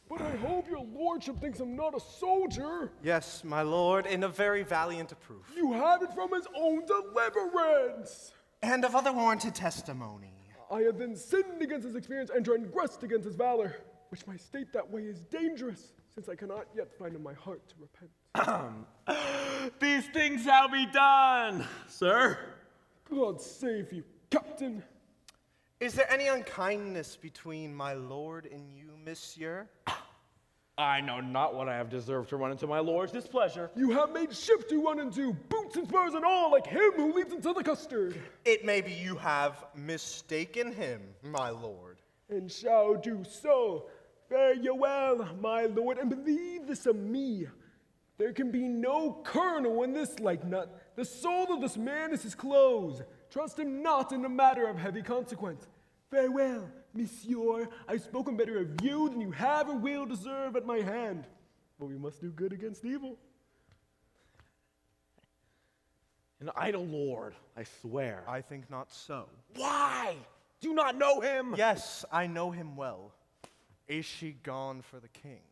But I hope your lordship thinks I'm not a soldier. Yes, my lord, in a very valiant proof. You have it from his own deliverance. And of other warranted testimony. I have then sinned against his experience and transgressed against his valor, which my state that way is dangerous, since I cannot yet find in my heart to repent. These things shall be done, sir. God save you, Captain. Is there any unkindness between my lord and you, monsieur? I know not what I have deserved to run into my lord's displeasure. You have made shift to run into, boots and spurs and all, like him who leaps into the custard. It may be you have mistaken him, my lord. And shall do so. Fare you well, my lord, and believe this of me. There can be no kernel in this like nut. The soul of this man is his clothes. Trust him not in a matter of heavy consequence. Farewell, monsieur. I've spoken better of you than you have or will deserve at my hand. But we must do good against evil. An idle lord, I swear. I think not so. Why? Do you not know him? Yes, I know him well. Is she gone for the king?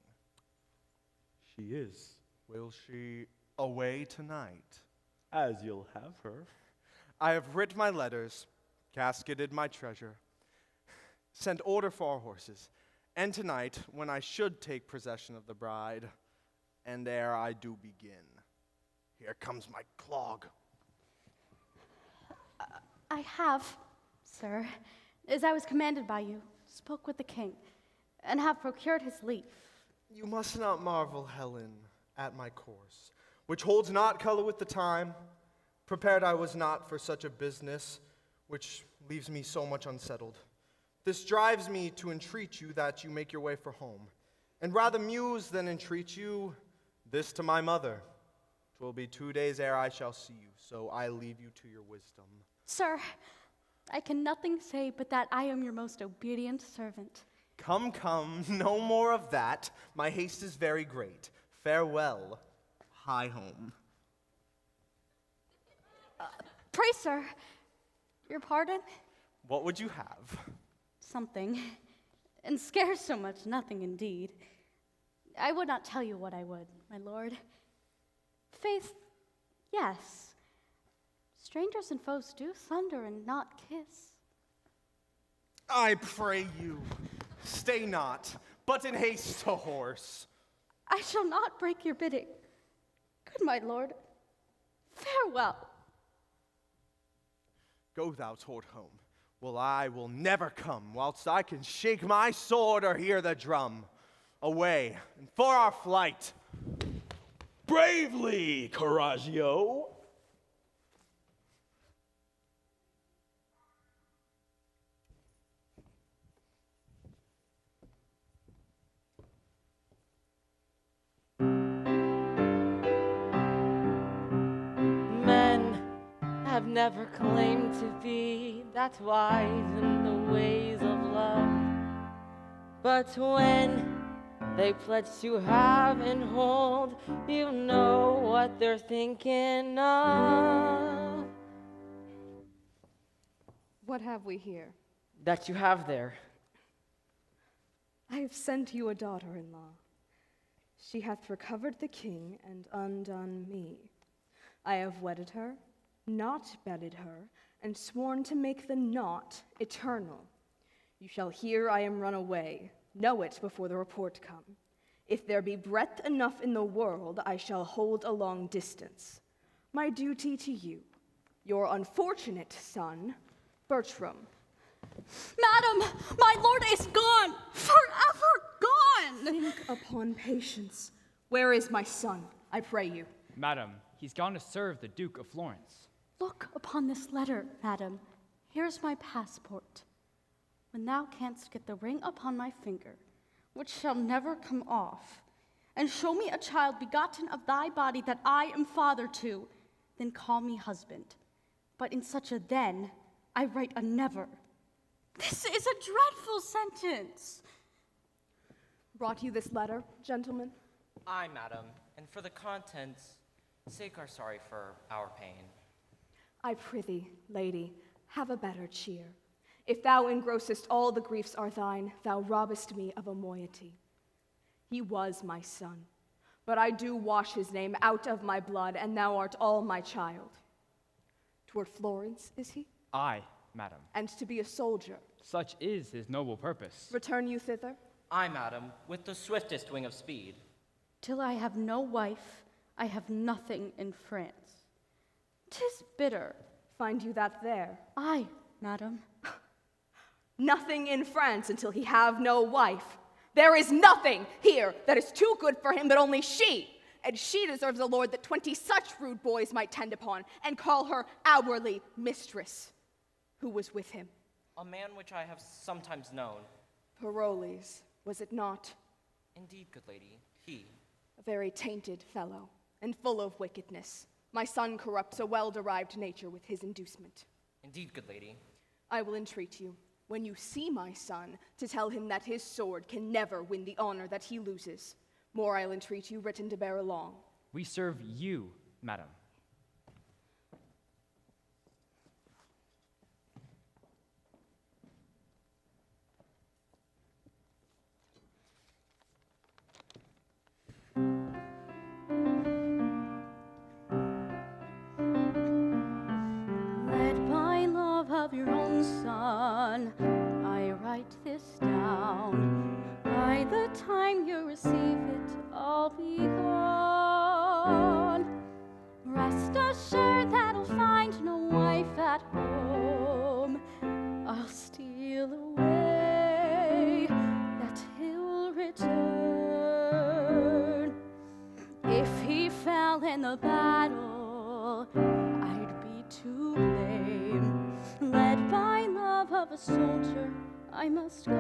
She is. Will she away tonight? As you'll have her. I have writ my letters, casketed my treasure, sent order for our horses, and tonight, when I should take possession of the bride, and ere I do begin, here comes my clog. I have, sir, as I was commanded by you, spoke with the king, and have procured his leave. You must not marvel, Helen, at my course, which holds not color with the time. Prepared I was not for such a business, which leaves me so much unsettled. This drives me to entreat you that you make your way for home, and rather muse than entreat you, this to my mother. 'Twill be 2 days ere I shall see you, so I leave you to your wisdom. Sir, I can nothing say but that I am your most obedient servant. Come, come, no more of that. My haste is very great. Farewell, hie home. Pray, sir, your pardon? What would you have? Something, and scarce so much nothing indeed. I would not tell you what I would, my lord. Faith, yes. Strangers and foes do sunder and not kiss. I pray you, stay not, but in haste to horse. I shall not break your bidding. Good my lord, farewell. Go thou toward home. Well, I will never come whilst I can shake my sword or hear the drum. Away, and for our flight. Bravely, Coraggio. Men have never claimed to be that wise in the ways of love. But when they pledge to have and hold, you know what they're thinking of. What have we here? That you have there. I have sent you a daughter-in-law. She hath recovered the king and undone me. I have wedded her, not bedded her, and sworn to make the not eternal. You shall hear I am run away. Know it before the report come. If there be breadth enough in the world, I shall hold a long distance. My duty to you, your unfortunate son, Bertram. Madam, my lord is gone, forever gone. Think upon patience. Where is my son, I pray you? Madam, he's gone to serve the Duke of Florence. Look upon this letter, madam. Here's my passport. When thou canst get the ring upon my finger, which shall never come off, and show me a child begotten of thy body that I am father to, then call me husband. But in such a then, I write a never. This is a dreadful sentence. Brought you this letter, gentlemen? Aye, madam, and for the contents, sake are sorry for our pain. I prithee, lady, have a better cheer. If thou engrossest all the griefs are thine, thou robbest me of a moiety. He was my son, but I do wash his name out of my blood, and thou art all my child. Toward Florence, is he? Aye, madam. And to be a soldier. Such is his noble purpose. Return you thither? Aye, madam, with the swiftest wing of speed. Till I have no wife, I have nothing in France. 'Tis bitter. Find you that there? Aye, madam. Nothing in France until he have no wife. There is nothing here that is too good for him, but only she. And she deserves a lord that 20 such rude boys might tend upon, and call her hourly mistress. Who was with him? A man which I have sometimes known. Paroles, was it not? Indeed, good lady, he. A very tainted fellow, and full of wickedness. My son corrupts a well-derived nature with his inducement. Indeed, good lady. I will entreat you, when you see my son, to tell him that his sword can never win the honor that he loses. More I'll entreat you, written to bear along. We serve you, madam. Led by love of your own son, I write this down. By the time you receive it, I'll be gone. Rest assured that I'll find no wife at home. I'll steal away, that he'll return. If he fell in the battle, I'd be to blame. Led by love of a soldier, I must go.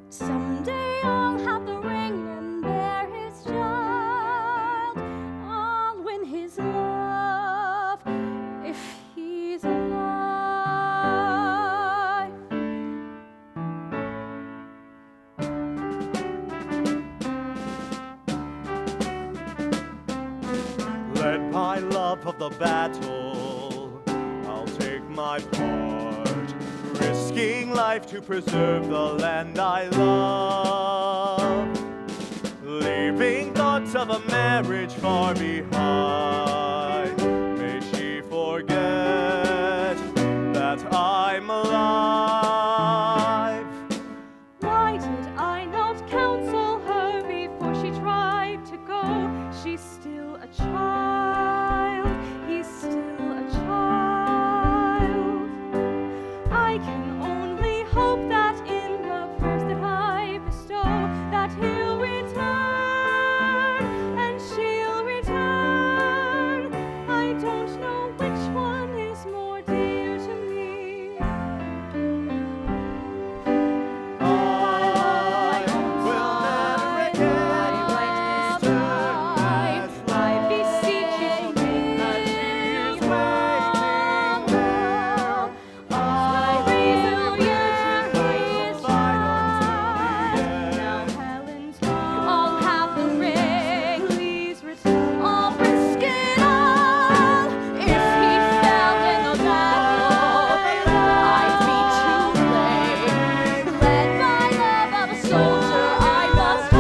Someday I'll have the ring and bear his child. I'll win his love if he's alive. Led by love of the battle, I'll take my part, risking life to preserve the land I love, leaving thoughts of a marriage far behind. May she forget that I'm alive. Why did I not counsel don't know which one is more dear to me. I will never again I beseech you to make that she is waiting there. I reason your Light until the end. now Helen's gone. I'll have the ring. Please return. I'll risk it all. If he fell in the battle, I'd be too late. Led by love of a soldier, I must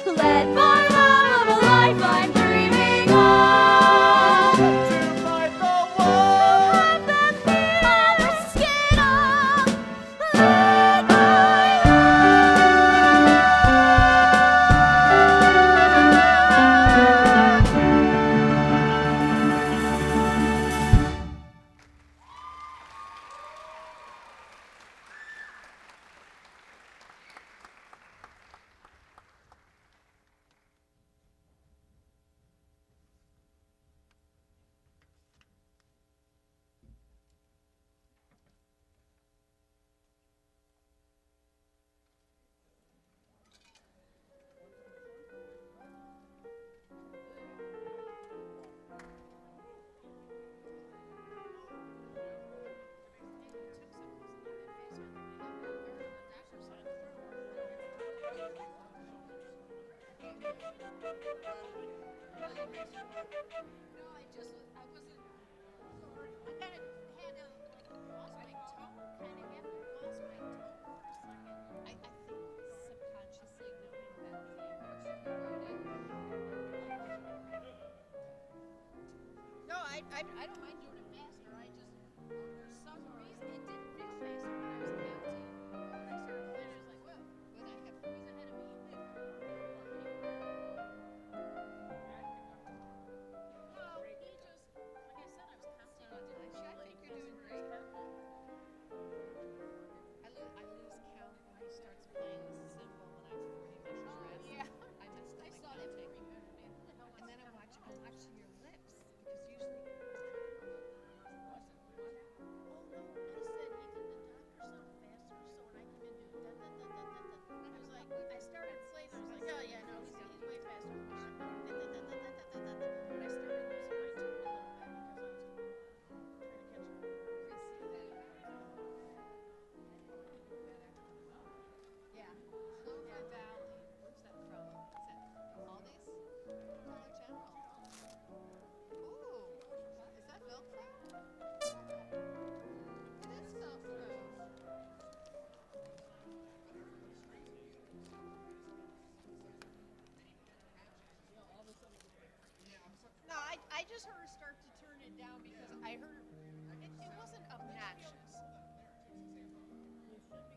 home. Led by love of a life I'm dreaming of. To fight the war. Have them here. I'll risk it all. Led by No, I don't mind doing it faster. I just, for some reason, it didn't feel faster when I was counting. When I started playing, I was like, whoa, but I have who's ahead of me? Well, he just, like I said, I was counting on it. I think you're doing great. I lose count when he starts playing the cymbal when I'm pretty much dressed. Yeah. I messed up my counting. And then I'm watching your lips, because usually. Oh no, I said he did the doctor song faster, so when I come in do da da da da da da, I was like, I started playing, I was like, oh yeah, no, he's way faster than me. Da da da da da da da da da. But I started losing my tone a little bit because I was trying to catch up. Yeah. Clover Valley. Where's that from? Is that Aldi's? Dollar General. Ooh, is that Velcro? It is Velcro. No, I just heard her start to turn it down because I heard it wasn't obnoxious. It should be